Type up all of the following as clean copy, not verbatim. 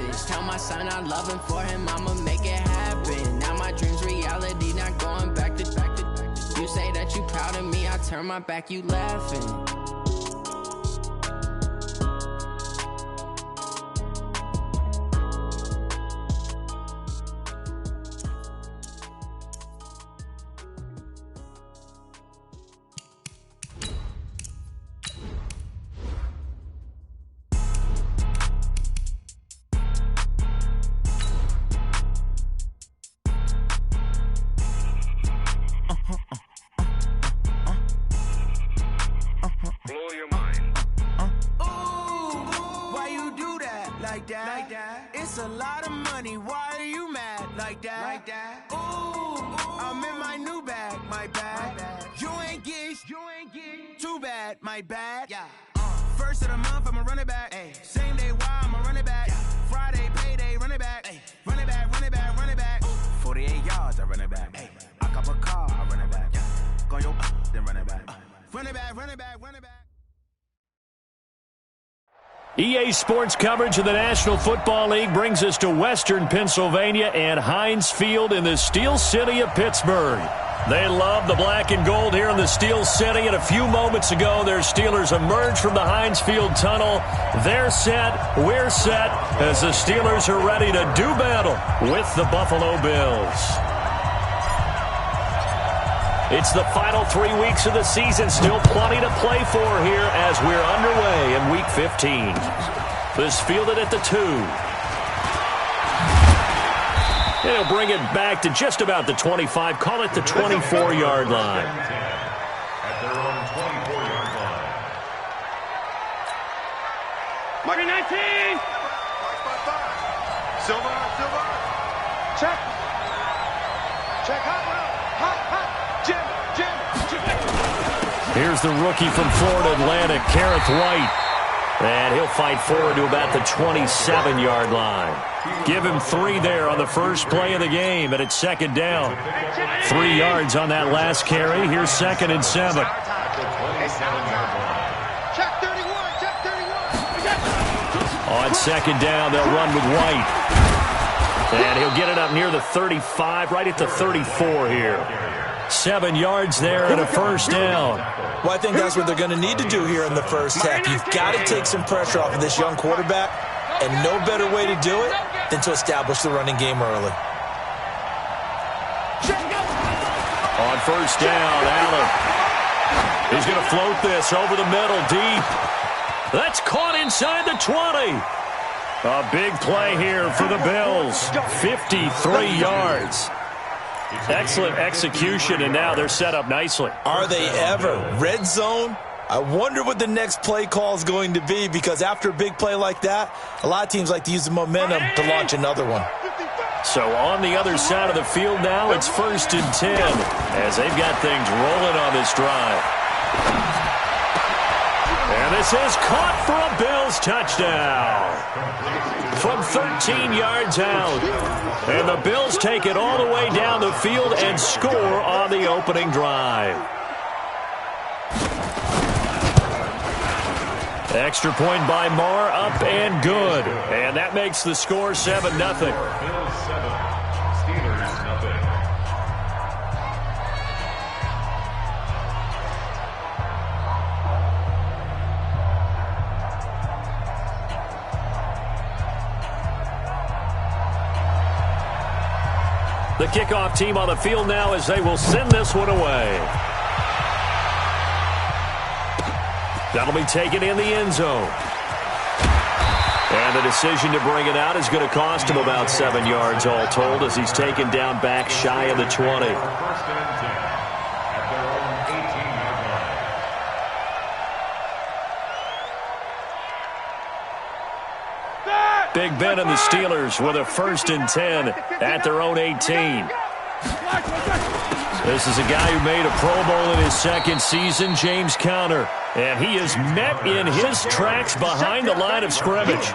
savage. Tell my son I love him, for him I'ma make it happen. Now my dreams reality, not going back to. You say that you proud of me, I turn my back, you laughing. It's a lot of money, why are you mad like that? Ooh, I'm in my new bag, my bad. You ain't get too bad, my bad. Yeah. First of the month, I'ma run it back. Ay. Same day, why I'ma run it back. Yeah. Friday, payday, run it back. Ay. Run it back, run it back, run it back. 48 yards, I run it back. Ay. I cop a car, I run it back. Yeah. Go yo, then run it back. Run it back, run it back, run it back. EA Sports coverage of the National Football League brings us to Western Pennsylvania and Heinz Field in the Steel City of Pittsburgh. They love the black and gold here in the Steel City, and a few moments ago, their Steelers emerged from the Heinz Field tunnel. They're set, we're set, as the Steelers are ready to do battle with the Buffalo Bills. It's the final 3 weeks of the season. Still plenty to play for here as we're underway in Week 15. This fielded at the 2. And he'll bring it back to just about the 25. Call it the 24-yard line. At their own 24-yard line. Marty 19. Silva. Check. Hot. Jim. Here's the rookie from Florida Atlantic, Kareth White. And he'll fight forward to about the 27-yard line. Give him 3 there on the first play of the game, and it's second down. 3 yards on that last carry. Here's 2nd and 7. Check 31. On second down, they'll run with White. And he'll get it up near the 35, right at the 34 here. 7 yards there and a first down. Well, I think that's what they're going to need to do here in the first half. You've got to take some pressure off of this young quarterback, and no better way to do it than to establish the running game early. On first down, Allen. He's going to float this over the middle, deep. That's caught inside the 20. A big play here for the Bills. 53 yards. Excellent execution, and now they're set up nicely. Are they ever? Red zone? I wonder what the next play call is going to be, because after a big play like that, a lot of teams like to use the momentum to launch another one. So on the other side of the field now, it's 1st and 10 as they've got things rolling on this drive. And this is caught for a Bills touchdown from 13 yards out. And the Bills take it all the way down the field and score on the opening drive. Extra point by Marr, up and good. And that makes the score 7-0. Bills 7, Steelers 0. The kickoff team on the field now as they will send this one away. That'll be taken in the end zone. And the decision to bring it out is going to cost him about 7 yards all told as he's taken down back shy of the 20. 1st and 10 at their own 18-yard line. Big Ben and the Steelers with a 1st and 10 at their own 18. This is a guy who made a Pro Bowl in his 2nd season, James Conner. And he is met in his tracks behind the line of scrimmage.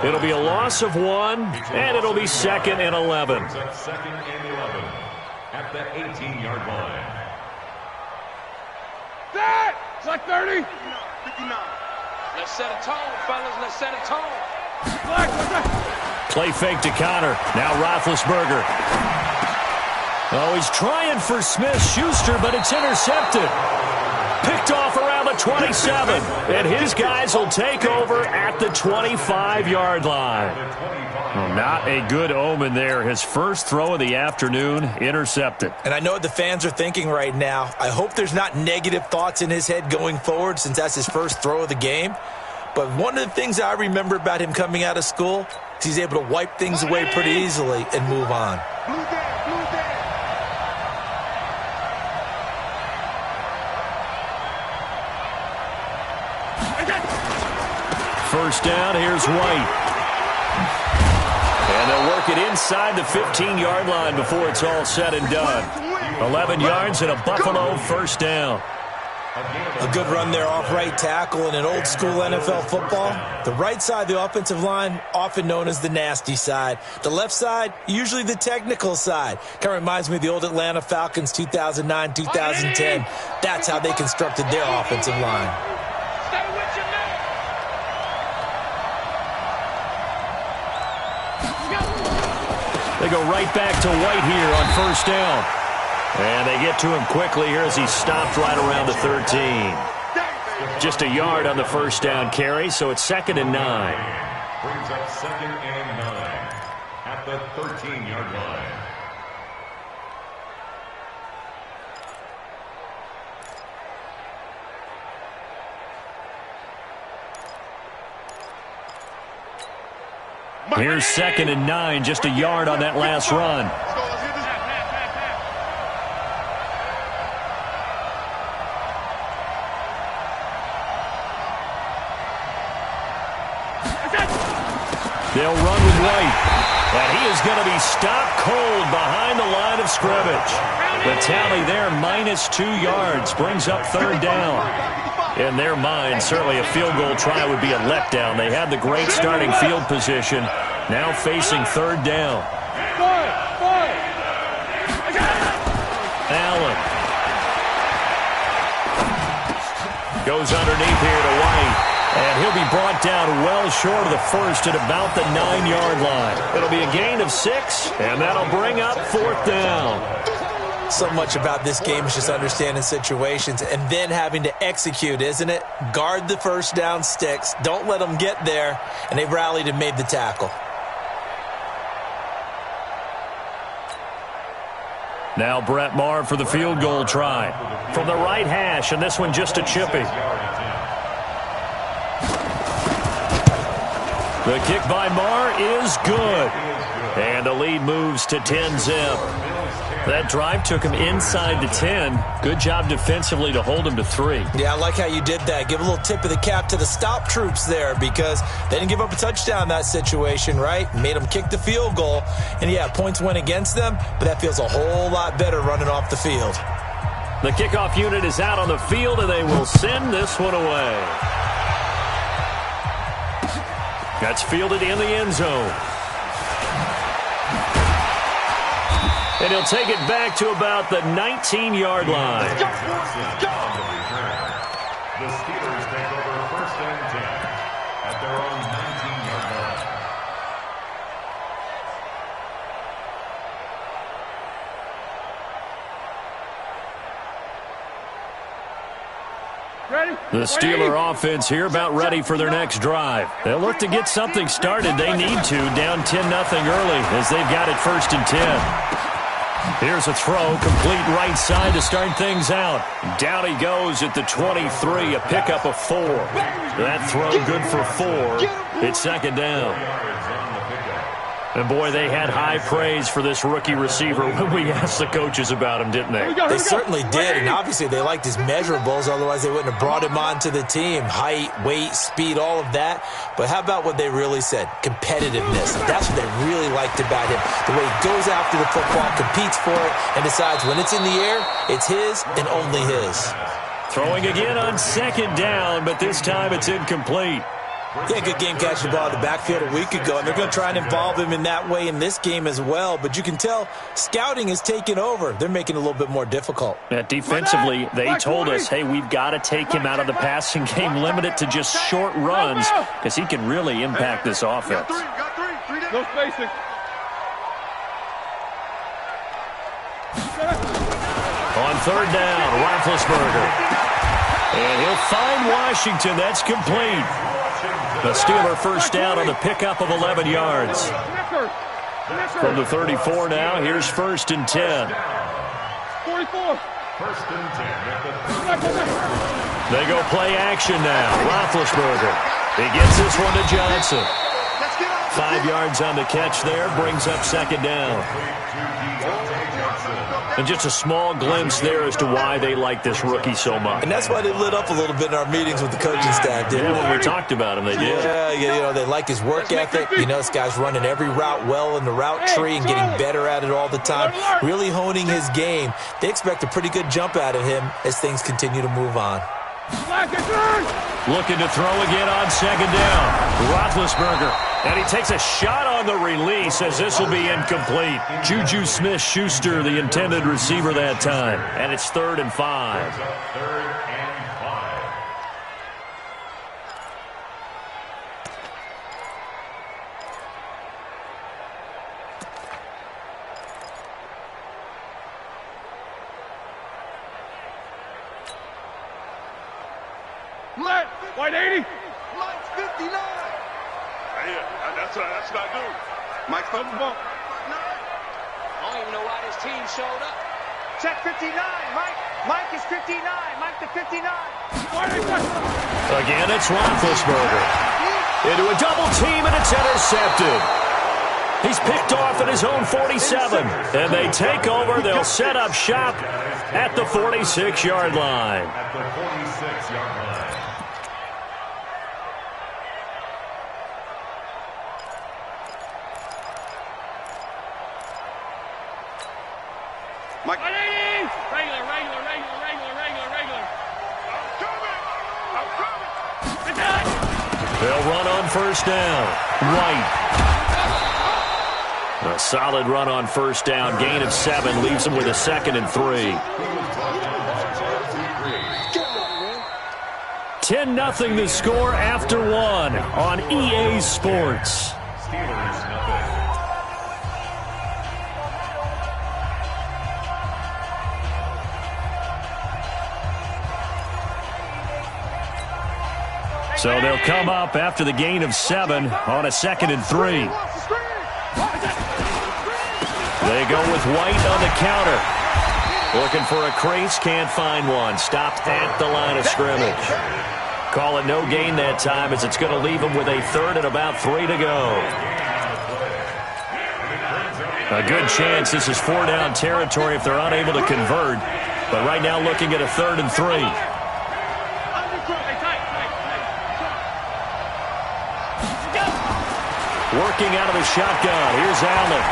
It'll be a loss of 1, and it'll be 2nd and 11. 2nd and 11 at the 18-yard line. It's like 30. 59. Let's set a tone, fellas. Let's set a tone. Play fake to Connor. Now Roethlisberger. Oh, he's trying for Smith-Schuster, but it's intercepted. Picked off around the 27. And his guys will take over at the 25-yard line. Well, not a good omen there. His first throw of the afternoon intercepted. And I know what the fans are thinking right now. I hope there's not negative thoughts in his head going forward since that's his first throw of the game. But one of the things I remember about him coming out of school is he's able to wipe things away pretty easily and move on. First down, here's White. And they'll work it inside the 15-yard line before it's all said and done. 11 yards and a Buffalo first down. A good run there off right tackle in an old-school NFL football. The right side of the offensive line, often known as the nasty side. The left side, usually the technical side. Kind of reminds me of the old Atlanta Falcons 2009-2010. That's how they constructed their offensive line. They go right back to White here on first down. And they get to him quickly here as he stopped right around the 13. Just a yard on the first down carry, so it's 2nd and 9. Brings up 2nd and 9 at the 13-yard line. Here's 2nd and 9, just a yard on that last run. They'll run with White. And he is going to be stopped cold behind the line of scrimmage. The tally there, -2 yards, brings up 3rd down. In their mind, certainly a field goal try would be a letdown. They had the great starting field position, now facing 3rd down. Allen goes underneath here to White. And he'll be brought down well short of the first at about the 9-yard line. It'll be a gain of 6, and that'll bring up 4th down. So much about this game is just understanding situations and then having to execute, isn't it? Guard the first down sticks. Don't let them get there. And they rallied and made the tackle. Now Brett Maher for the field goal try. From the right hash, and this one just a chippy. The kick by Maher is good. And the lead moves to 10-zip. That drive took him inside the 10. Good job defensively to hold him to 3. Yeah, I like how you did that. Give a little tip of the cap to the stop troops there because they didn't give up a touchdown in that situation, right? Made them kick the field goal. And, yeah, points went against them, but that feels a whole lot better running off the field. The kickoff unit is out on the field, and they will send this one away. That's fielded in the end zone. And he'll take it back to about the 19-yard line. The Steelers take over 1st and 10 at their own 19-yard line. The Steeler offense here about ready for their next drive. They'll look to get something started. They need to, down 10-0 early as they've got it 1st and 10. Here's a throw, complete right side to start things out. Down he goes at the 23, a pickup of 4. That throw good for 4. It's 2nd down. And, boy, they had high praise for this rookie receiver when we asked the coaches about him, didn't they? They certainly did, and obviously they liked his measurables. Otherwise, they wouldn't have brought him onto the team. Height, weight, speed, all of that. But how about what they really said? Competitiveness. That's what they really liked about him. The way he goes after the football, competes for it, and decides when it's in the air, it's his and only his. Throwing again on 2nd down, but this time it's incomplete. Yeah, good game catching the ball in the backfield a week ago, and they're going to try and involve him in that way in this game as well. But you can tell scouting is taking over. They're making it a little bit more difficult. Yeah, defensively, they told us, hey, we've got to take him out of the passing game, limit it to just short runs, because he can really impact this offense. Got three down. No spacing. On third down, Roethlisberger. And he'll find Washington. That's complete. The Steeler first down on the pickup of 11 yards. From the 34 now, here's 1st and 10. 44. 1st and 10. They go play action now. Roethlisberger. He gets this one to Johnson. 5 yards on the catch there, brings up 2nd down. And just a small glimpse there as to why they like this rookie so much. And that's why they lit up a little bit in our meetings with the coaching staff, didn't they? When we talked about him, they did. Yeah, they like his work ethic. You know, this guy's running every route well in the route tree and getting better at it all the time, really honing his game. They expect a pretty good jump out of him as things continue to move on. Looking to throw again on 2nd down. Roethlisberger. And he takes a shot on the release as this will be incomplete. Juju Smith-Schuster, the intended receiver that time. And it's 3rd and 5. 3rd and 5. Let. White 80. Mike's 59. Yeah, that's what I do. Mike's 59. I don't even know why this team showed up. Check 59. Mike is 59. Mike the 59. Again, it's Roethlisberger. Into a double team, and it's intercepted. He's picked off at his own 47. And they take over. They'll set up shop at the 46-yard line. At the 46-yard line. Mike. Regular. I'm coming. They'll run on 1st down. White. A solid run on 1st down. Gain of 7 leaves them with a 2nd and 3. 10-0 the score after 1 on EA Sports. Steelers nothing. So they'll come up after the gain of 7 on a 2nd and 3. They go with White on the counter. Looking for a crease, can't find one. Stopped at the line of scrimmage. Call it no gain that time as it's going to leave them with a 3rd and about 3 to go. A good chance this is 4-down territory if they're unable to convert. But right now looking at a 3rd and 3. Working out of the shotgun. Here's Allen.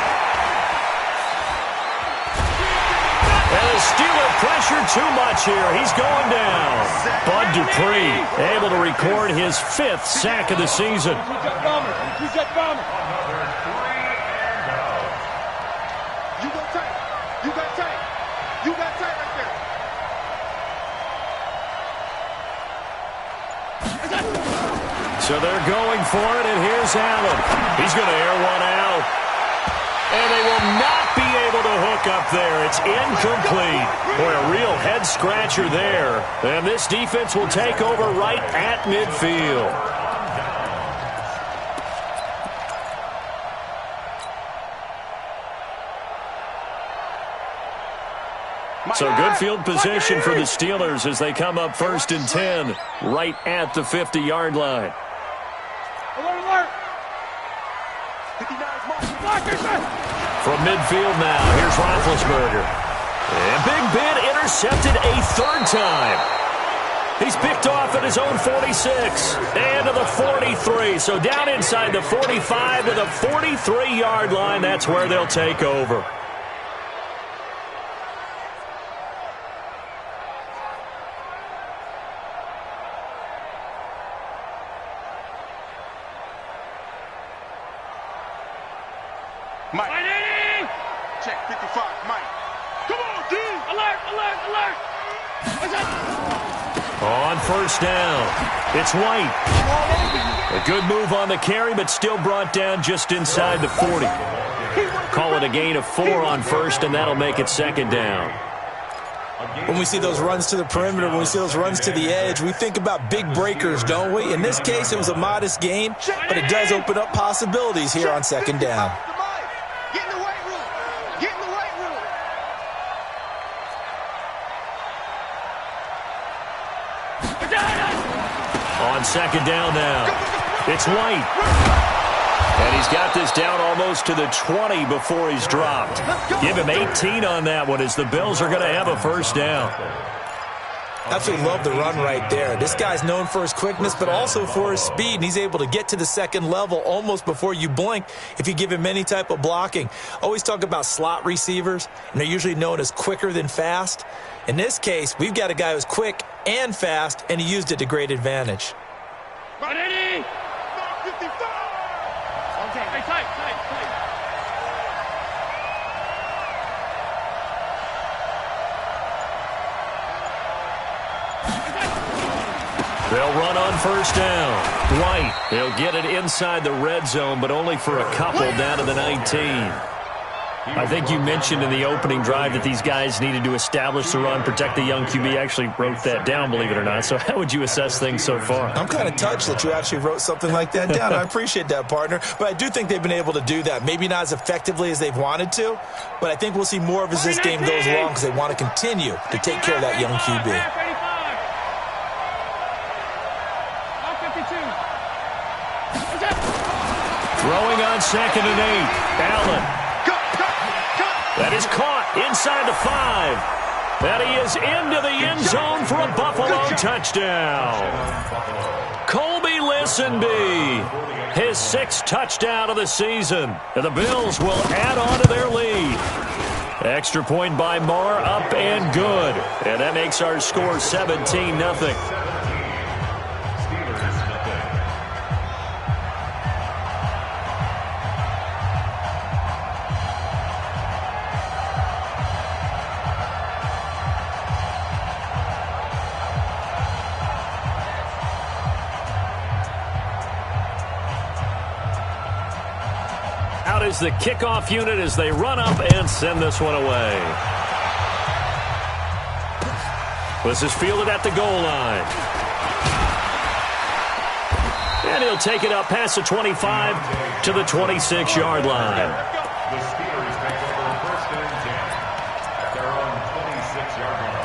And the Steeler pressure too much here. He's going down. Bud Dupree able to record his 5th sack of the season. You got tight right there. So they're going for it, and here's Allen. He's going to air one out. And they will not be able to hook up there. It's incomplete. Boy, a real head-scratcher there. And this defense will take over right at midfield. So good field position for the Steelers as they come up 1st and 10 right at the 50-yard line. From midfield now, here's Roethlisberger. And Big Ben intercepted a 3rd time. He's picked off at his own 46 and to the 43. So down inside the 45 to the 43-yard line. That's where they'll take over. Mike. Check 55, Mike. Come on, D. Alert. What's that? On first down, it's White. A good move on the carry, but still brought down just inside the 40. Call it a gain of 4 on first, and that'll make it second down. When we see those runs to the perimeter, when we see those runs to the edge, we think about big breakers, don't we? In this case, it was a modest gain, but it does open up possibilities here on second down. Get in the weight room. Get in the weight room. On second down now, it's White. And he's got this down almost to the 20 before he's dropped. Give him 18 on that one as the Bills are going to have a first down. Absolutely love the run right there. This guy's known for his quickness, but also for his speed, and he's able to get to the second level almost before you blink if you give him any type of blocking. Always talk about slot receivers, and they're usually known as quicker than fast. In this case, we've got a guy who's quick and fast, and he used it to great advantage. Ready? 55. Okay. Hey, tight. They'll run on first down. White, he'll get it inside the red zone, but only for a couple down to the 19. I think you mentioned in the opening drive that these guys needed to establish the run, protect the young QB. I actually wrote that down, believe it or not. So how would you assess things so far? I'm kind of touched that you actually wrote something like that down. I appreciate that, partner. But I do think they've been able to do that. Maybe not as effectively as they've wanted to, but I think we'll see more of as this game goes along because they want to continue to take care of that young QB. Throwing on second and 8. Allen. That is caught inside the 5. And he is into the end zone for a Buffalo touchdown. Colby Listenby, his 6th touchdown of the season. And the Bills will add on to their lead. Extra point by Marr, up and good. And that makes our score 17-0. Is the kickoff unit as they run up and send this one away. This is fielded at the goal line. And he'll take it up past the 25 to the 26-yard line. The Steelers take over first and 10 at their own 26-yard line.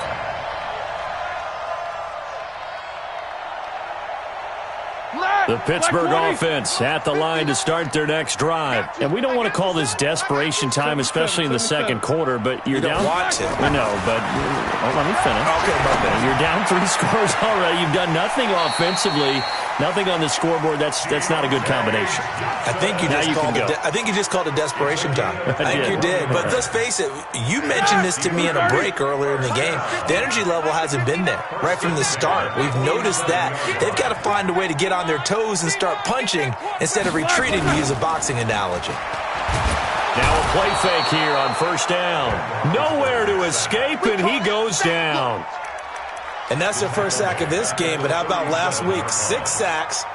The Pittsburgh offense at the line to start their next drive. And we don't want to call this desperation time, especially in the second quarter, but you're down. You don't want to. I know, but let me finish. Okay, my bad. You're down 3 scores already. You've done nothing offensively, nothing on the scoreboard. That's not a good combination. I think you just called it desperation time. I think you did. But let's face it, you mentioned this to me in a break earlier in the game. The energy level hasn't been there right from the start. We've noticed that. They've got to find a way to get on their toes and start punching instead of retreating, to use a boxing analogy. Now a play fake here on first down. Nowhere to escape, and he goes down. And that's their first sack of this game, but how about last week? 6 sacks,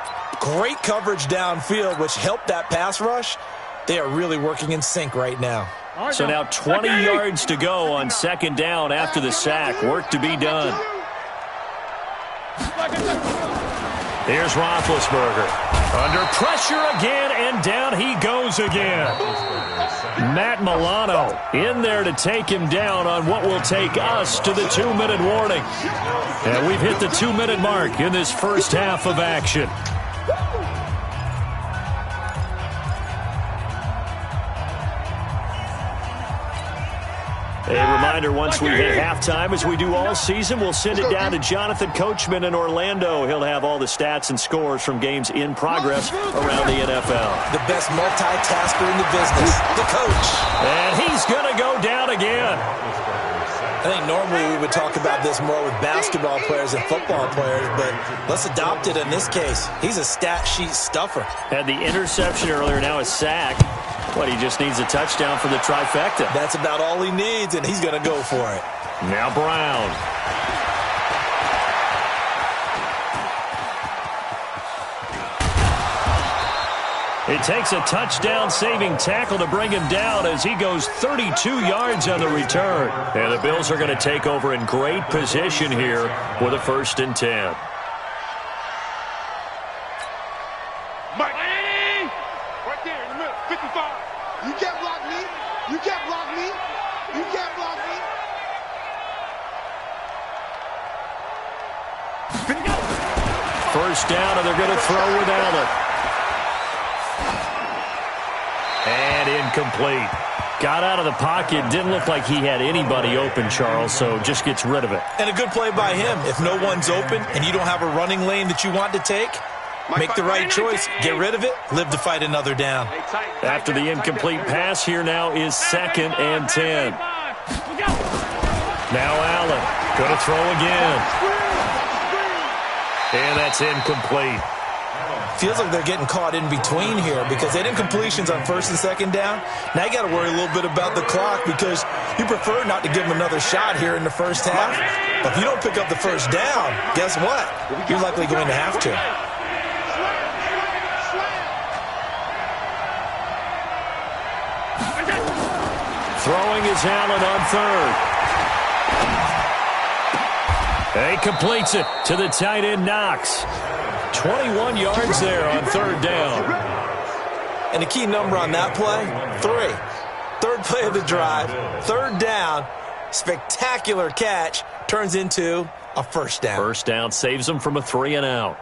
great coverage downfield, which helped that pass rush. They are really working in sync right now. So now 20 yards to go on second down after the sack. Work to be done. Here's Roethlisberger. Under pressure again, and down he goes again. Matt Milano in there to take him down on what will take us to the 2-minute warning. And we've hit the 2-minute mark in this first half of action. A reminder, once we hit halftime, as we do all season, we'll send it down to Jonathan Coachman in Orlando. He'll have all the stats and scores from games in progress around the NFL. The best multitasker in the business, the coach. And he's going to go down again. I think normally we would talk about this more with basketball players and football players, but let's adopt it in this case. He's a stat sheet stuffer. Had the interception earlier, now a sack. What, he just needs a touchdown for the trifecta. That's about all he needs, and he's going to go for it. Now Brown. It takes a touchdown-saving tackle to bring him down as he goes 32 yards on the return. And the Bills are going to take over in great position here with a 1st and 10. Mike. Right there in the middle, 55. You can't block me. You can't block me. You can't block me. First down, and they're going to throw with Allen. And incomplete. Got out of the pocket. Didn't look like he had anybody open, Charles, so just gets rid of it. And a good play by him. If no one's open and you don't have a running lane that you want to take, make the right choice. Get rid of it. Live to fight another down. After the incomplete pass, here now is 2nd and 10. Now Allen. Going to throw again. And that's incomplete. Feels like they're getting caught in between here because they didn't completions on 1st and 2nd down. Now you got to worry a little bit about the clock because you prefer not to give them another shot here in the first half. But if you don't pick up the first down, guess what? You're likely going to have to. Throwing is Allen on 3rd. He completes it to the tight end, Knox. 21 yards there on 3rd down. And the key number on that play, 3. 3rd play of the drive, 3rd down, spectacular catch, turns into a 1st down. 1st down saves them from a 3 and out.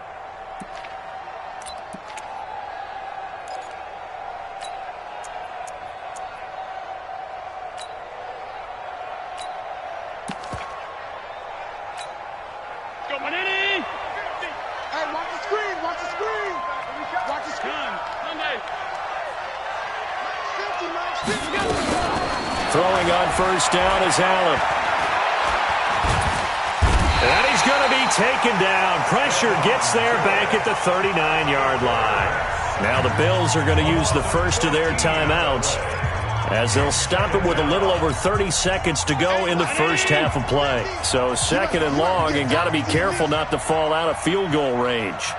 Throwing on 1st down is Allen. And he's going to be taken down. Pressure gets there back at the 39-yard line. Now the Bills are going to use the first of their timeouts as they'll stop it with a little over 30 seconds to go in the first half of play. So 2nd and long, and got to be careful not to fall out of field goal range.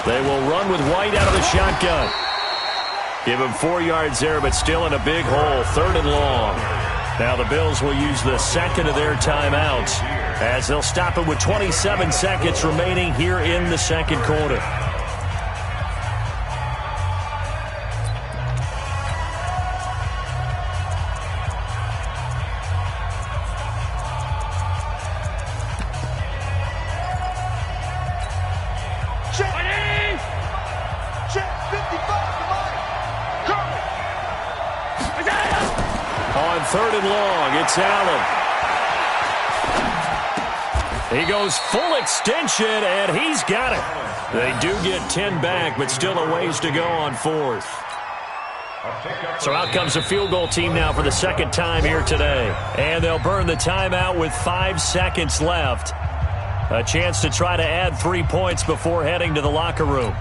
They will run with White out of the shotgun. Give him 4 yards there, but still in a big hole. 3rd and long. Now the Bills will use the 2nd of their timeouts as they'll stop it with 27 seconds remaining here in the 2nd quarter. On 3rd and long, it's Allen. He goes full extension, and he's got it. They do get 10 back, but still a ways to go on 4th. So out comes the field goal team now for the 2nd time here today. And they'll burn the timeout with 5 seconds left. A chance to try to add 3 points before heading to the locker room.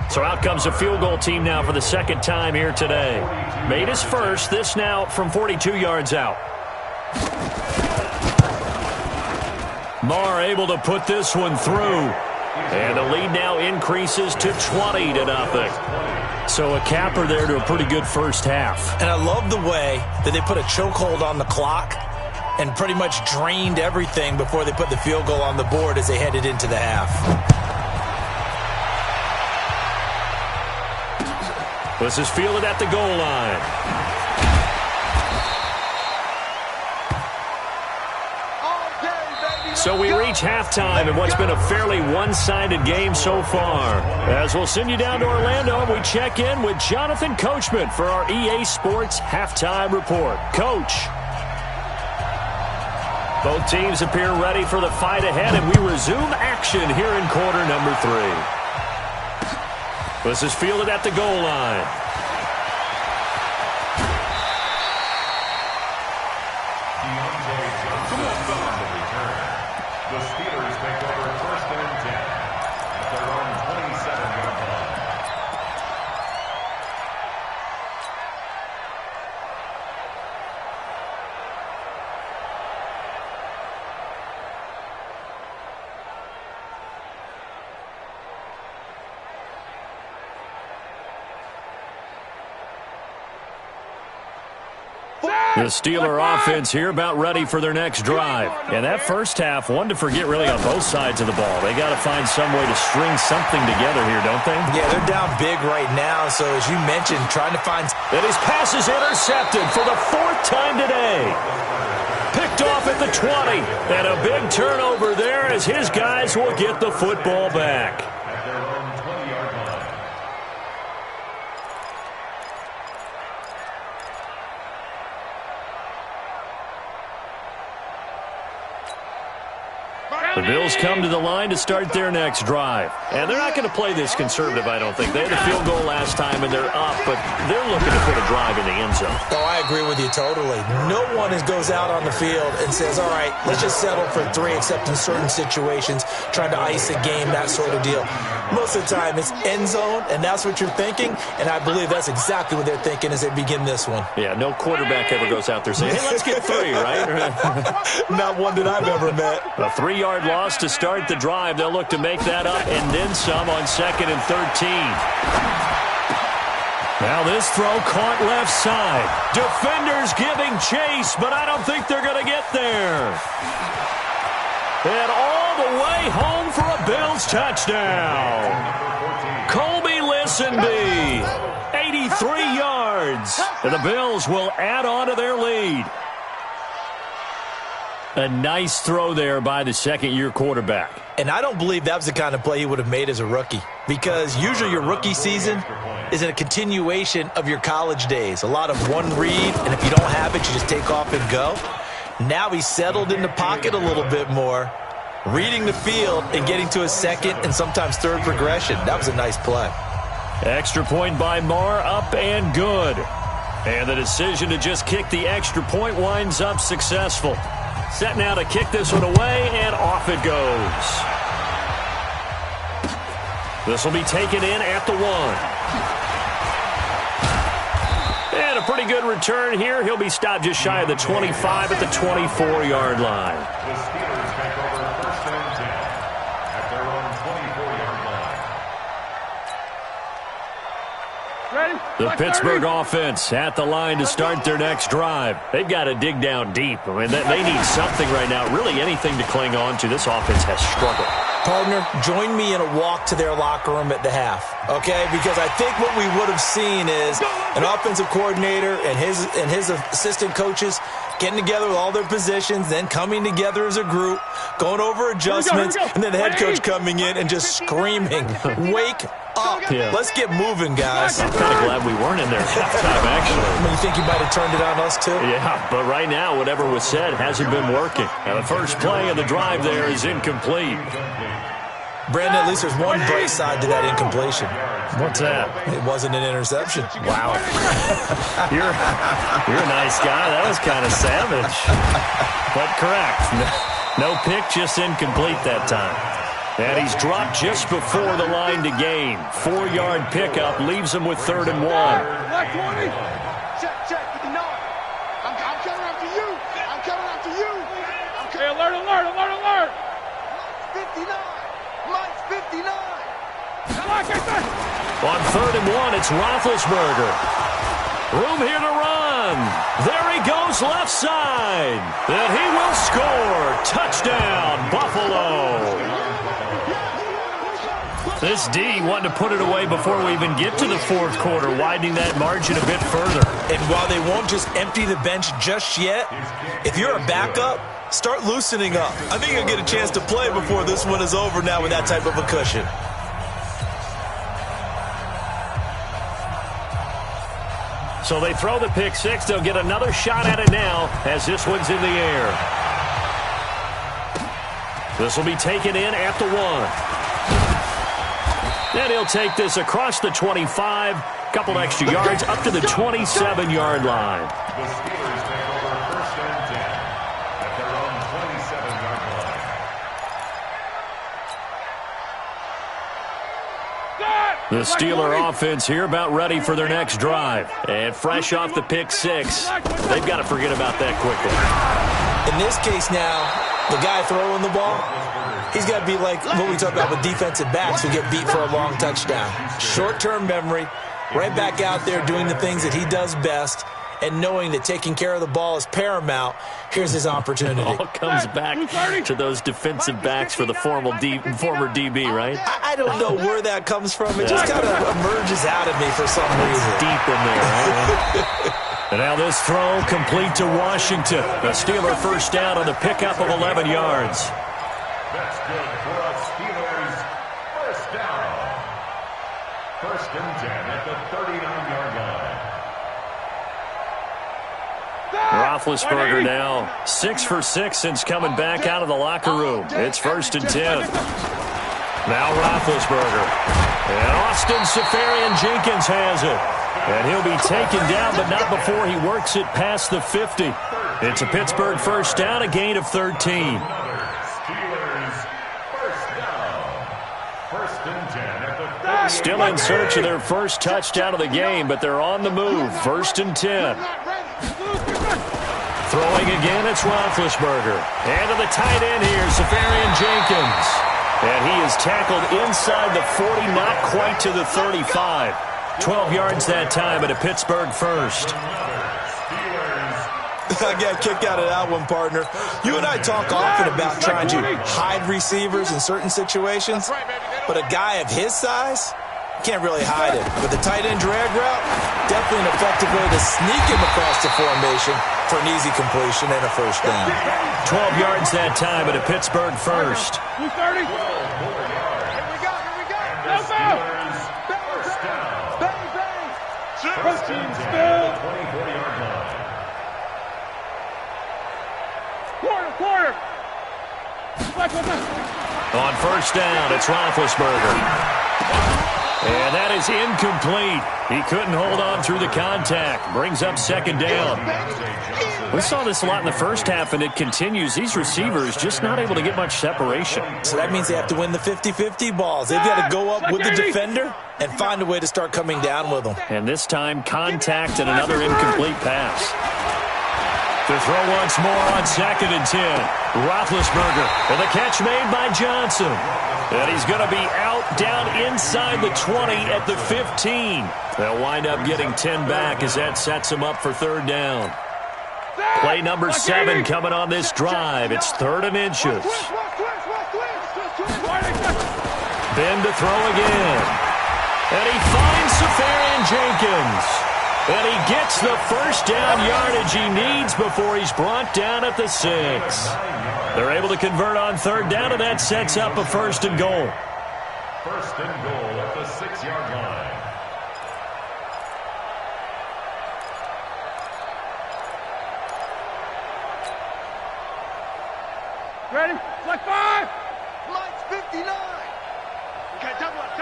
So out comes the field goal team now for the 2nd time here today. Made his first, this now from 42 yards out. Marr able to put this one through. And the lead now increases to 20-0. So a capper there to a pretty good first half. And I love the way that they put a chokehold on the clock and pretty much drained everything before they put the field goal on the board as they headed into the half. This is fielded at the goal line. So we reach halftime in what's been a fairly one-sided game so far. As we'll send you down to Orlando, we check in with Jonathan Coachman for our EA Sports Halftime Report. Coach. Both teams appear ready for the fight ahead, and we resume action here in quarter number 3. This is fielded at the goal line. The Steelers take over 1st and 10 at their own 27-yard line. The Steeler offense here about ready for their next drive. And that first half, one to forget really on both sides of the ball. They got to find some way to string something together here, don't they? Yeah, they're down big right now. So as you mentioned, trying to find... And his pass is intercepted for the 4th time today. Picked off at the 20. And a big turnover there as his guys will get the football back. At their own 20-yard line. The Bills come to the line to start their next drive. And they're not going to play this conservative, I don't think. They had a field goal last time, and they're up, but they're looking to put a drive in the end zone. Oh, I agree with you totally. No one goes out on the field and says, all right, let's just settle for 3, except in certain situations, trying to ice a game, that sort of deal. Most of the time, it's end zone, and that's what you're thinking, and I believe that's exactly what they're thinking as they begin this one. Yeah, no quarterback ever goes out there saying, hey, let's get 3, right? Not one that I've ever met. A 3-yard loss to start the drive. They'll look to make that up and then some on 2nd and 13. Now this throw caught left side. Defenders giving chase, but I don't think they're going to get there. And all the way home for a Bills touchdown. Colby Listenby, 83 yards. And the Bills will add on to their lead. A nice throw there by the second-year quarterback. And I don't believe that was the kind of play he would have made as a rookie, because usually your rookie season is a continuation of your college days. A lot of one read, and if you don't have it, you just take off and go. Now he's settled in the pocket a little bit more, reading the field and getting to his second and sometimes third progression. That was a nice play. Extra point by Marr, up and good. And the decision to just kick the extra point winds up successful. Set now to kick this one away, and off it goes. This will be taken in at the 1. And a pretty good return here. He'll be stopped just shy of the 25 at the 24-yard line. The Steelers back over 1st and 10 at their own 24-yard line. The Pittsburgh offense at the line to start their next drive. They've got to dig down deep. I mean, they need something right now, really anything to cling on to. This offense has struggled. Partner, join me in a walk to their locker room at the half, okay? Because I think what we would have seen is an offensive coordinator and his assistant coaches getting together with all their positions, then coming together as a group, going over adjustments, and then the head coach coming in and just screaming, wake up. Yeah. Let's get moving, guys. I'm kind of glad we weren't in there at halftime, actually. I mean, you think you might have turned it on us, too? Yeah, but right now, whatever was said hasn't been working. And the first play of the drive there is incomplete. Brandon, at least there's one bright side to that incompletion. What's that? It wasn't an interception. Wow. You're a nice guy. That was kind of savage. But correct. No pick, just incomplete that time. And he's dropped just before the line to gain. 4-yard pickup leaves him with 3rd and 1. Black 20. Check. You know it. I'm coming after you. I'm coming after you. Hey, alert. 59. Mike's 59. On 3rd and 1, it's Roethlisberger. Room here to run. There he goes left side. And he will score. Touchdown, Buffalo. This D wanting to put it away before we even get to the 4th quarter, widening that margin a bit further. And while they won't just empty the bench just yet, if you're a backup, start loosening up. I think you'll get a chance to play before this one is over now with that type of a cushion. So they throw the pick 6. They'll get another shot at it now as this one's in the air. This will be taken in at the 1. And he'll take this across the 25, couple extra yards, up to the 27-yard line. The Steelers take over 1st and 10 at their own 27-yard line. The Steeler offense here about ready for their next drive. And fresh off the pick 6, they've got to forget about that quickly. In this case now, the guy throwing the ball, he's got to be like what we talk about with defensive backs who get beat for a long touchdown. Short-term memory, right back out there doing the things that he does best, and knowing that taking care of the ball is paramount, here's his opportunity. It all comes back to those defensive backs for the former DB, right? I don't know where that comes from. It just kind of emerges out of me for some reason. It's deep in there, right? And now this throw complete to Washington. A Steeler first down on the pickup of 11 yards. That's good for a Steelers first down. First and 10 at the 39-yard line. Roethlisberger now 6 for 6 since coming back out of the locker room. It's first and 10. Now Roethlisberger. And Austin Seferian-Jenkins has it. And he'll be taken down, but not before he works it past the 50. It's a Pittsburgh first down, a gain of 13. Steelers first down. First and 10 at the 30. Still in search of their first touchdown of the game, but they're on the move. First and 10. Throwing again, it's Roethlisberger. And to the tight end here, Seferian-Jenkins. And he is tackled inside the 40, not quite to the 35. 12 yards that time at a Pittsburgh first. I got kicked out of that one, partner. You and I talk often about trying to hide receivers in certain situations, but a guy of his size can't really hide it. But the tight end drag route, definitely an effective way to sneak him across the formation for an easy completion and a first down. 12 yards that time at a Pittsburgh first. 30. Here we go. No foul. First and 10 at the 24-yard line. Quarter. On first down, it's Roethlisberger. And that is incomplete. He couldn't hold on through the contact. Brings up second down. We saw this a lot in the first half, and it continues. These receivers just not able to get much separation. So that means they have to win the 50-50 balls. They've got to go up with the defender and find a way to start coming down with them. And this time, contact and another incomplete pass. To throw once more on second and 10. Roethlisberger, and the catch made by Johnson. And he's going to be out down inside the 20 at the 15. They'll wind up getting 10 back as that sets them up for third down. Play number 7 coming on this drive. It's 3rd and inches. Ben to throw again. And he finds Seferian-Jenkins. And he gets the first down yardage he needs before he's brought down at the 6. They're able to convert on third down, and that sets up a first and goal. First and goal at the 6-yard line. Ready? Like 5. Lights 59. Okay, double up.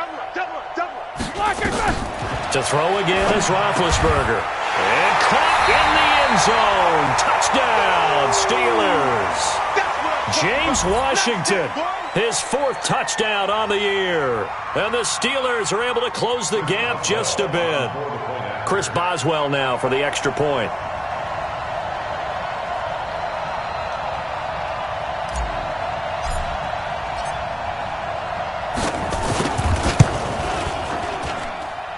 Block it. To throw again is Roethlisberger. And caught in the end zone. Touchdown, Steelers. James Washington, his 4th touchdown on the year. And the Steelers are able to close the gap just a bit. Chris Boswell now for the extra point.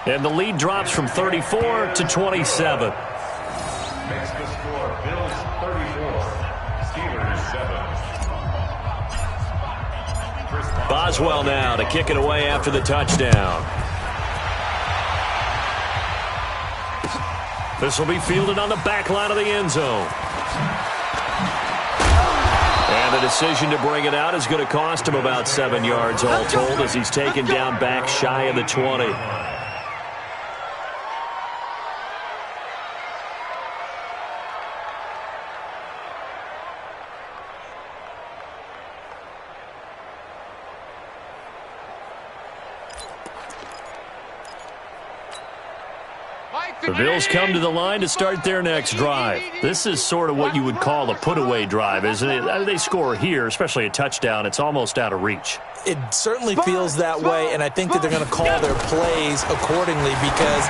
And the lead drops from 34 to 27. Makes the score Bills 34, Steelers 7. Boswell now to kick it away after the touchdown. This will be fielded on the back line of the end zone. And the decision to bring it out is going to cost him about 7 yards all told as he's taken down back shy of the 20. The Bills come to the line to start their next drive. This is sort of what you would call a put-away drive, isn't it? They score here, especially a touchdown. It's almost out of reach. It certainly feels that way, and I think that they're going to call their plays accordingly because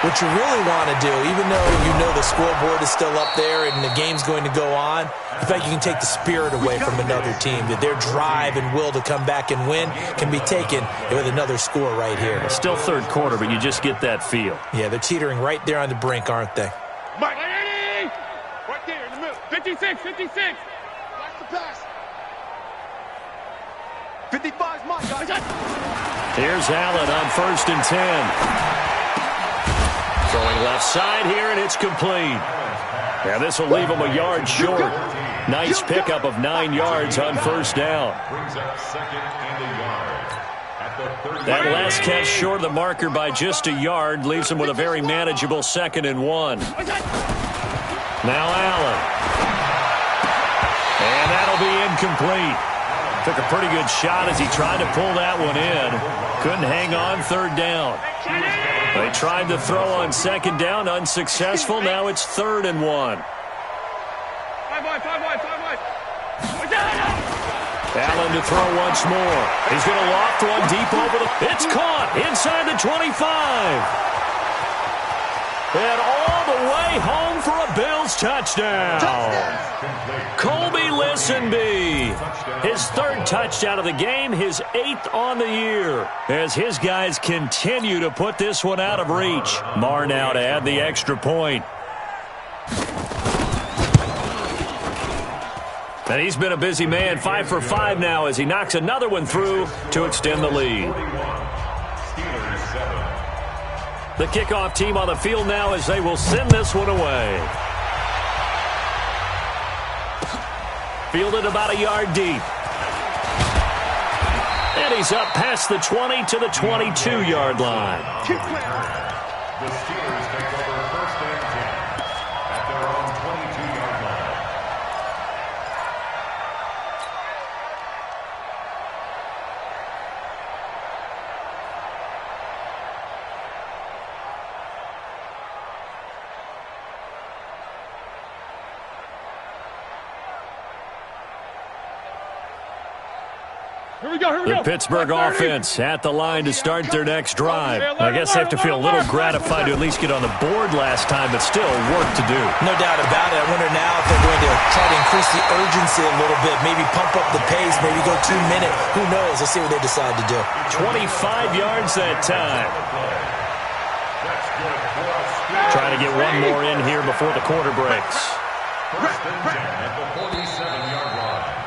what you really want to do, even though you know the scoreboard is still up there and the game's going to go on, in fact, you can take the spirit away from another team, that their drive and will to come back and win can be taken with another score right here. Still third quarter, but you just get that feel. Yeah, they're teetering right there on the brink, aren't they? Mike. 56, 56. Watch the pass. 55's mine, guys. Here's Allen on 1st and 10. Throwing left side here, and it's complete. Now this will leave him a yard short. Nice pickup of 9 yards on 1st down. Brings up 2nd and a yard. At the 30. That last catch short of the marker by just a yard leaves him with a very manageable 2nd and 1. Now Allen. And that'll be incomplete. Took a pretty good shot as he tried to pull that one in. Couldn't hang on 3rd down. They tried to throw on 2nd down, unsuccessful. Now it's 3rd and 1. 5 wide, 5 wide, 5 wide. Allen to throw once more. He's going to loft one deep over the... It's caught inside the 25. And all the way home for a Bills touchdown. Colby Listenby. His 3rd touchdown of the game, his 8th on the year. As his guys continue to put this one out of reach. Marr now to add the extra point. And he's been a busy man, 5 for 5 now as he knocks another one through to extend the lead. The kickoff team on the field now as they will send this one away. Fielded about a yard deep. And he's up past the 20 to the 22-yard line. The Steelers take over 1st and 10 at their own 22-yard line. The Pittsburgh offense at the line to start their next drive. I guess they have to feel a little gratified to at least get on the board last time, but still work to do. No doubt about it. I wonder now if they're going to try to increase the urgency a little bit, maybe pump up the pace, maybe go 2-minute. Who knows? Let's see what they decide to do. 25 yards that time. Trying to get one more in here before the quarter breaks. 1st and 10 at the 47-yard line.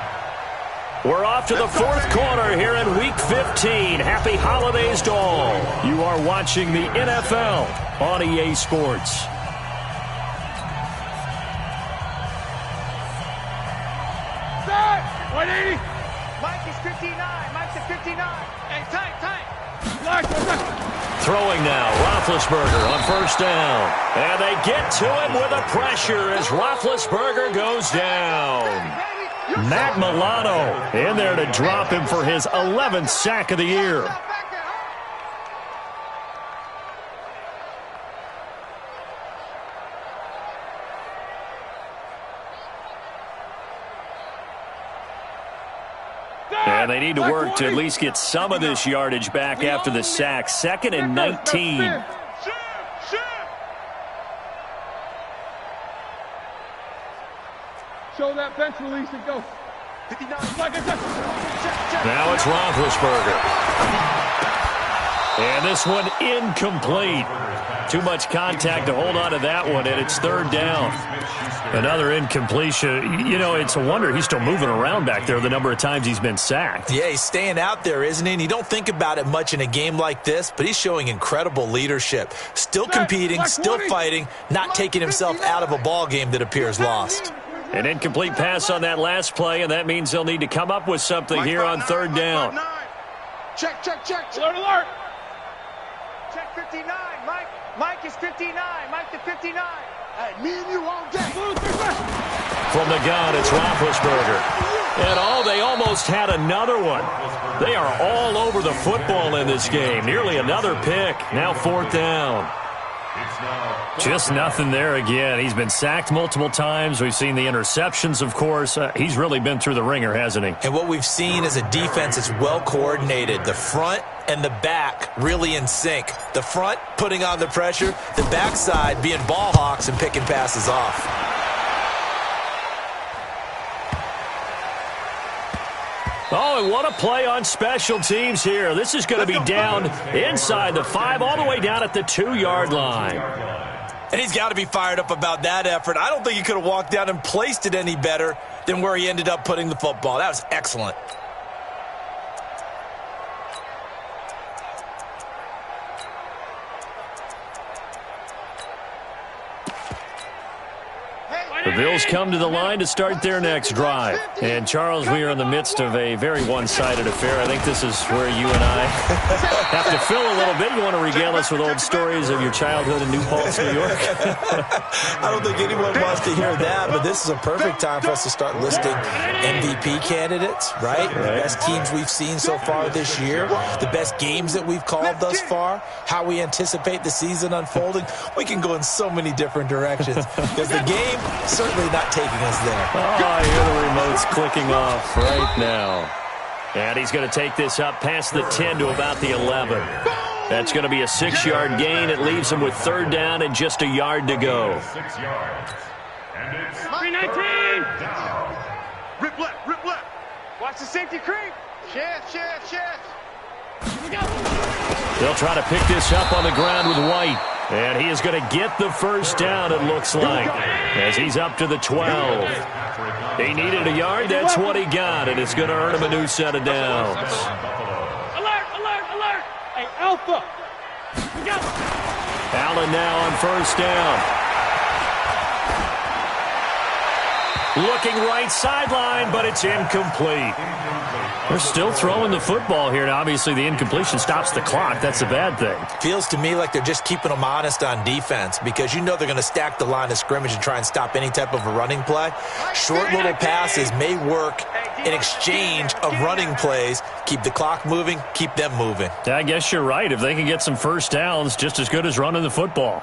We're off to the 4th quarter here in Week 15. Happy holidays to all. You are watching the NFL on EA Sports. Start! 180! Mike is 59. Mike's at 59. Hey, tight. Throwing now, Roethlisberger on 1st down. And they get to him with a pressure as Roethlisberger goes down. Matt Milano in there to drop him for his 11th sack of the year. And they need to work to at least get some of this yardage back after the sack. 2nd and 19. Show that bench release and go. 59. Now it's Roethlisberger. And this one incomplete. Too much contact to hold on to that one, and it's 3rd down. Another incompletion. You know, it's a wonder he's still moving around back there the number of times he's been sacked. Yeah, he's staying out there, isn't he? And you don't think about it much in a game like this, but he's showing incredible leadership. Still competing, still fighting, not taking himself out of a ball game that appears lost. An incomplete pass on that last play, and that means they'll need to come up with something here on 3rd down. Check. Alert. Check 59. Mike is 59. Mike to 59. Hey, me and you all day. From the gun, it's Roethlisberger. And they almost had another one. They are all over the football in this game. Nearly another pick. Now 4th down. Just nothing there again. He's been sacked multiple times. We've seen the interceptions, of course. He's really been through the ringer, hasn't he? And what we've seen is a defense that's well coordinated. The front and the back really in sync. The front putting on the pressure. The backside being ball hawks and picking passes off. Oh, and what a play on special teams here. This is going to be down inside the 5, all the way down at the 2-yard line. And he's got to be fired up about that effort. I don't think he could have walked down and placed it any better than where he ended up putting the football. That was excellent. The Bills come to the line to start their next drive. And, Charles, we are in the midst of a very one-sided affair. I think this is where you and I have to fill a little bit. You want to regale us with old stories of your childhood in New Paltz, New York? I don't think anyone wants to hear that, but this is a perfect time for us to start listing MVP candidates, right? The best teams we've seen so far this year, the best games that we've called thus far, how we anticipate the season unfolding. We can go in so many different directions because the game certainly not taking us there. Oh, I hear the remotes clicking off right now. And he's going to take this up past the 10 to about the 11. That's going to be a 6-yard gain. It leaves him with 3rd down and just a yard to go. 6 yards. And it's 319. down. Rip left. Watch the safety creep. Chef. They'll try to pick this up on the ground with White. And he is going to get the 1st down, it looks like, as he's up to the 12. He needed a yard. That's what he got, and it's going to earn him a new set of downs. Alert. Hey, Alpha. Allen now on 1st down. Looking right sideline, but it's incomplete. They're still throwing the football here. Now, obviously, the incompletion stops the clock. That's a bad thing. Feels to me like they're just keeping them honest on defense because you know they're going to stack the line of scrimmage and try and stop any type of a running play. Short little passes may work in exchange of running plays. Keep the clock moving, keep them moving. I guess you're right. If they can get some 1st downs, just as good as running the football.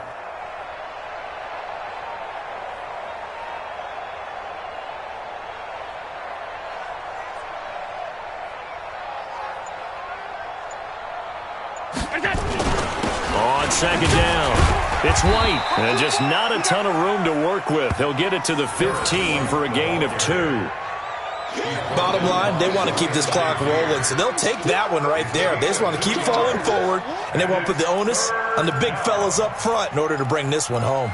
On 2nd down, it's White, and just not a ton of room to work with. He'll get it to the 15 for a gain of 2. Bottom line, they want to keep this clock rolling, so they'll take that one right there. They just want to keep falling forward, and they won't put the onus on the big fellas up front in order to bring this one home.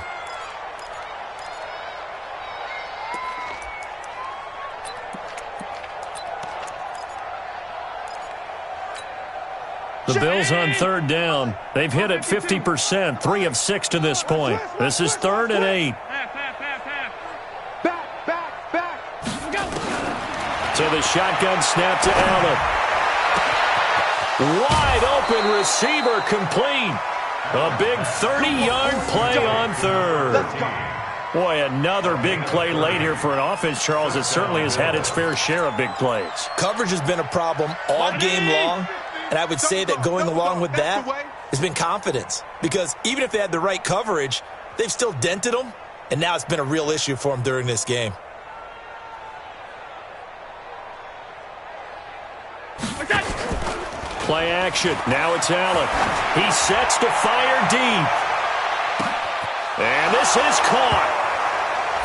The Bills on 3rd down. They've hit it 50%, 3 of 6 to this point. This is 3rd and 8. Back. So the shotgun snap to Allen. Wide open receiver complete. A big 30-yard play on 3rd. Boy, another big play late here for an offense, Charles, that certainly has had its fair share of big plays. Coverage has been a problem all game long. And I would say that going along with that has been confidence. Because even if they had the right coverage, they've still dented them. And now it's been a real issue for them during this game. Play action. Now it's Allen. He sets to fire deep. And this is caught.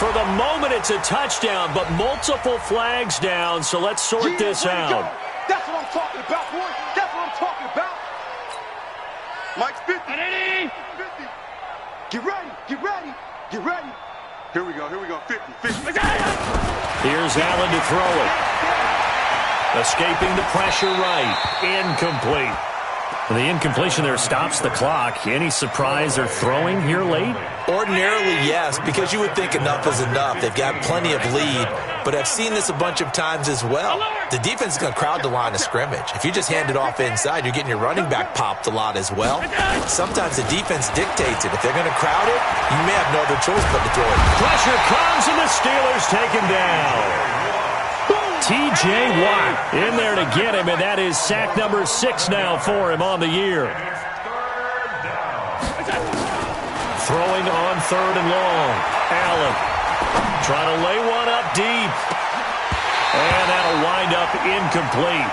For the moment, it's a touchdown, but multiple flags down. So let's sort this out. That's what I'm talking about, boy. That's what I'm talking about. Mike's 50. 50. Get ready. Here we go. 50. Here's Allen to throw it. Escaping the pressure right. Incomplete. The incompletion there stops the clock. Any surprise they're throwing here late? Ordinarily, yes, because you would think enough is enough. They've got plenty of lead, but I've seen this a bunch of times as well. The defense is going to crowd the line of scrimmage. If you just hand it off inside, you're getting your running back popped a lot as well. Sometimes the defense dictates it. If they're going to crowd it, you may have no other choice but to throw it. Pressure comes, and the Steelers take him down. T.J. Watt in there to get him, and that is sack number 6 now for him on the year. Throwing on 3rd and long. Allen trying to lay one up deep. And that'll wind up incomplete.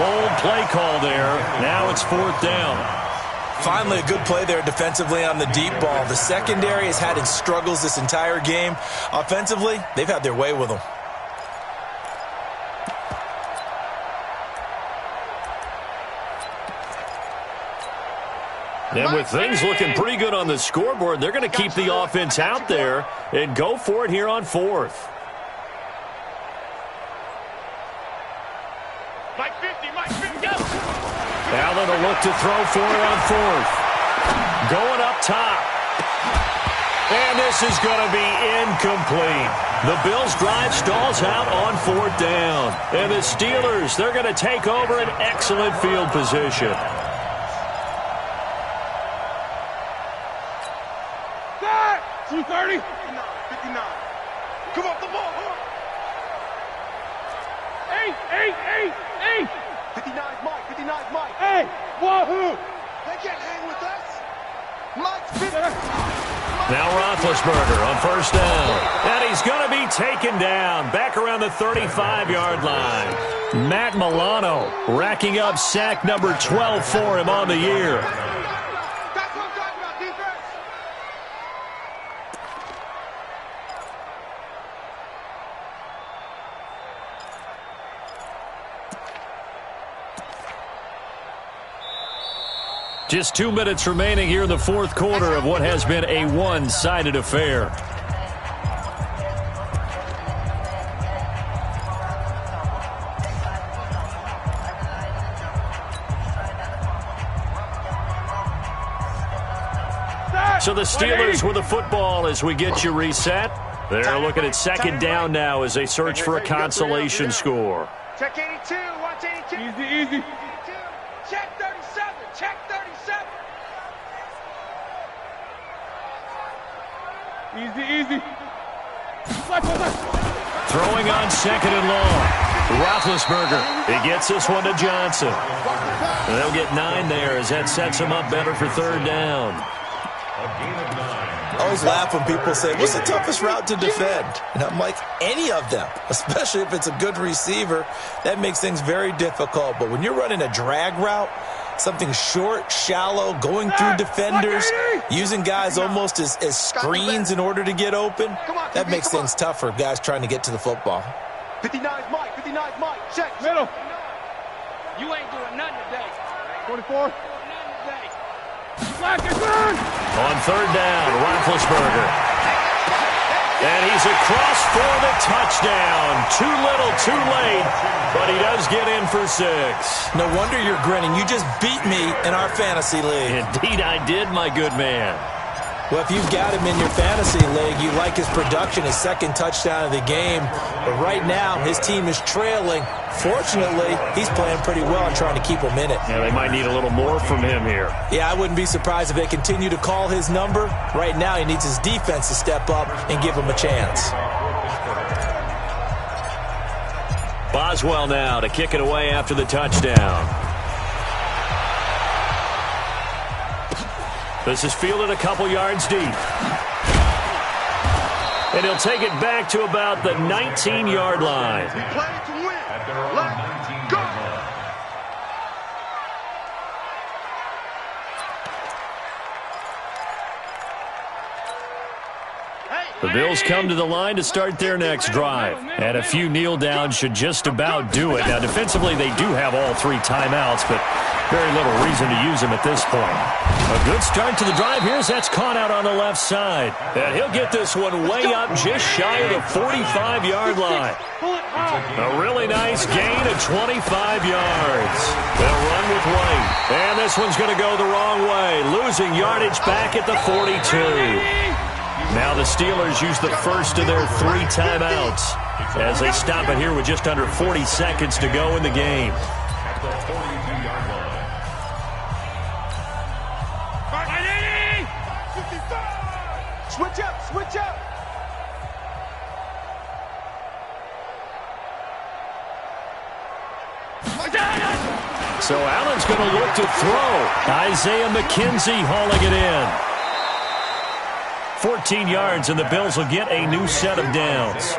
Bold play call there. Now it's 4th down. Finally, a good play there defensively on the deep ball. The secondary has had its struggles this entire game. Offensively, they've had their way with them. And with things looking pretty good on the scoreboard, they're going to keep the offense out there and go for it here on 4th. Mike 50, go! Allen will look to throw for it on 4th. Going up top. And this is going to be incomplete. The Bills' drive stalls out on 4th down. And the Steelers, they're going to take over an excellent field position. 230. 59. Come off the ball. 8. 59's Mike. 59's Mike. Hey, wahoo. They can't hang with us. Mike's 50. Now Roethlisberger on 1st down. And he's going to be taken down back around the 35-yard line. Matt Milano racking up sack number 12 for him on the year. That's what I'm talking about, defense. Just 2 minutes remaining here in the 4th quarter of what has been a one-sided affair. So the Steelers with the football as we get you reset. They're looking at 2nd down now as they search for a consolation score. Check 82, watch 82. Easy. Check 37, check 37. Easy. Throwing on 2nd and long. Roethlisberger, he gets this one to Johnson. And they'll get 9 there as that sets him up better for 3rd down. I always laugh when people say, what's the toughest route to defend? And I'm like, any of them, especially if it's a good receiver. That makes things very difficult. But when you're running a drag route, something short, shallow, going through defenders, using guys almost as screens in order to get open, that makes things tough for guys trying to get to the football. 59's Mike. Check. Middle. You ain't doing nothing today. 24. On 3rd down, Roethlisberger. And he's across for the touchdown. Too little, too late, but he does get in for 6. No wonder you're grinning. You just beat me in our fantasy league. Indeed I did, my good man. Well, if you've got him in your fantasy league, you like his production, his 2nd touchdown of the game. But right now, his team is trailing. Fortunately, he's playing pretty well and trying to keep him in it. Yeah, they might need a little more from him here. Yeah, I wouldn't be surprised if they continue to call his number. Right now, he needs his defense to step up and give him a chance. Boswell now to kick it away after the touchdown. This is fielded a couple yards deep. And he'll take it back to about the 19-yard line. We play to win. Let's go. The Bills come to the line to start their next drive. And a few kneel downs should just about do it. Now, defensively, they do have all 3 timeouts, but very little reason to use them at this point. A good start to the drive here as that's caught out on the left side. And he'll get this one way up just shy of the 45-yard line. A really nice gain of 25 yards. They'll run with White. And this one's going to go the wrong way, losing yardage back at the 42. Now the Steelers use the first of their 3 timeouts as they stop it here with just under 40 seconds to go in the game. Switch up. So Allen's going to look to throw. Isaiah McKenzie hauling it in. 14 yards, and the Bills will get a new set of downs.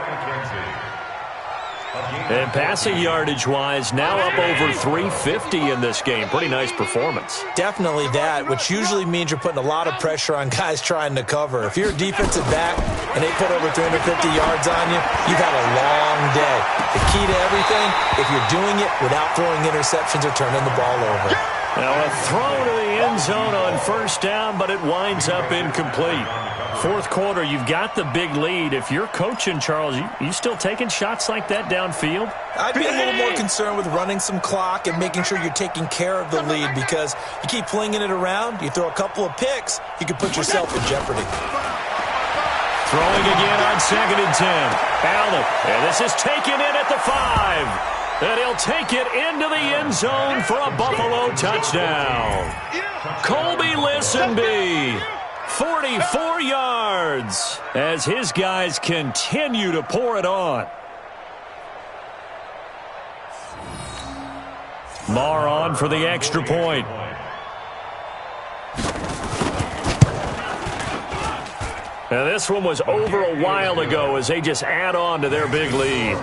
And passing yardage-wise, now up over 350 in this game. Pretty nice performance. Definitely that, which usually means you're putting a lot of pressure on guys trying to cover. If you're a defensive back and they put over 350 yards on you, you've had a long day. The key to everything, if you're doing it without throwing interceptions or turning the ball over. Now a throw to the end zone on first down, but it winds up incomplete. Fourth quarter, you've got the big lead. If you're coaching, Charles, you still taking shots like that downfield? I'd be a little more concerned with running some clock and making sure you're taking care of the lead, because you keep flinging it around, you throw a couple of picks, you can put yourself in jeopardy. Throwing again on 2nd and 10. Allen, and this is taken in at the 5. And he'll take it into the end zone for a Buffalo touchdown. Colby Listenby, 44 yards, as his guys continue to pour it on. Marr on for the extra point. Now this one was over a while ago as they just add on to their big lead.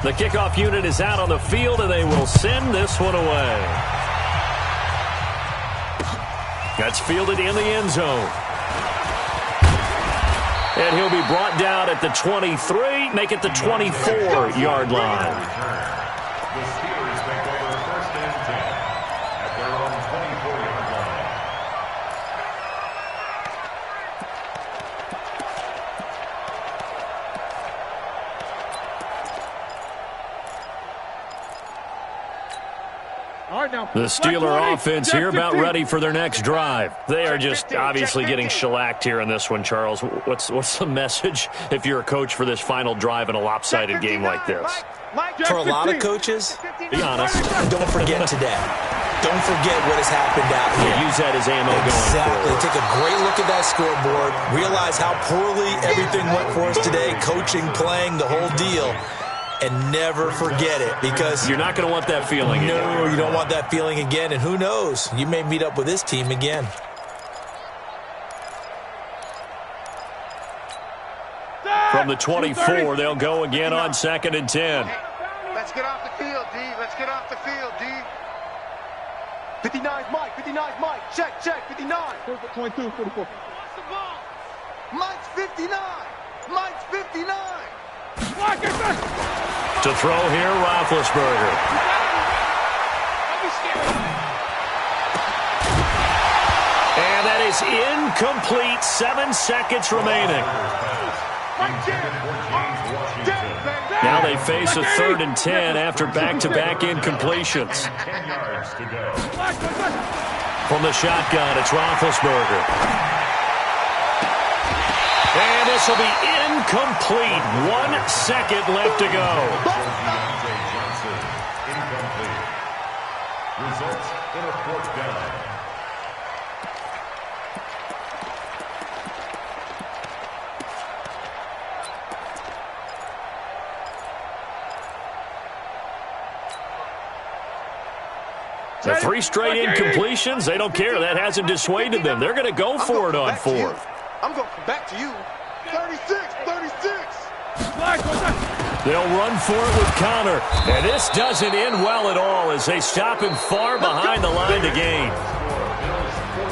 The kickoff unit is out on the field, and they will send this one away. That's fielded in the end zone. And he'll be brought down at the 23, make it the 24-yard line. The Steelers take over 1st and 10 at their own 24-yard line. The Steeler offense here about ready for their next drive. They are just obviously getting shellacked here in this one, Charles. What's the message if you're a coach for this final drive in a lopsided game like this? For a lot of coaches, be honest, don't forget today. Don't forget what has happened out here. Use that as ammo going forward. Take a great look at that scoreboard. Realize how poorly everything went for us today. Coaching, playing, the whole deal. And never forget it, because you're not going to want that feeling again. No, you don't want that feeling again. And who knows? You may meet up with this team again. From the 24, they'll go again on 2nd and 10. Let's get off the field, D. Let's get off the field, D. 59's Mike. 59's Mike. Check. 59. 22, 44. Mike's 59. Mike's 59. To throw here, Roethlisberger. And that is incomplete. 7 seconds remaining. Now they face a 3rd and 10 after back-to-back incompletions. From the shotgun, it's Roethlisberger. And this will be incomplete. 1 second left to go. Incomplete. Results in a 4th down. The 3 straight incompletions, they don't care. That hasn't dissuaded them. They're going to go for it on 4th. I'm going to come back to you. 36. They'll run for it with Connor. And this doesn't end well at all as they stop him far behind the line to gain.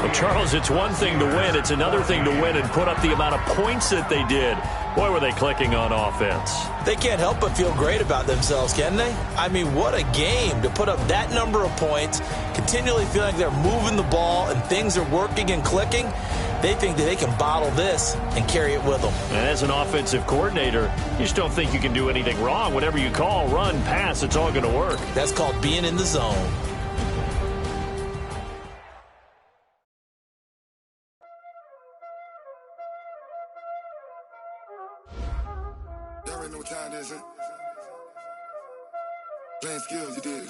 Well, Charles, it's one thing to win. It's another thing to win and put up the amount of points that they did. Boy, were they clicking on offense. They can't help but feel great about themselves, can they? I mean, what a game to put up that number of points, continually feel like they're moving the ball and things are working and clicking. They think that they can bottle this and carry it with them. And as an offensive coordinator, you just don't think you can do anything wrong. Whatever you call, run, pass, it's all going to work. That's called being in the zone. Y'all ain't know what time it is, huh? Playing skills, you did.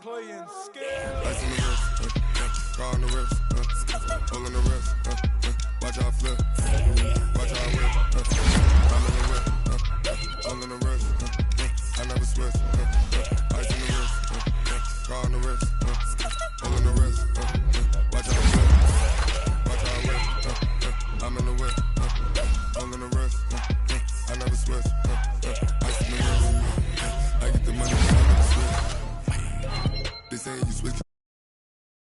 Playing skills. Lights on the wrist, car on the wrist, pull on the wrist,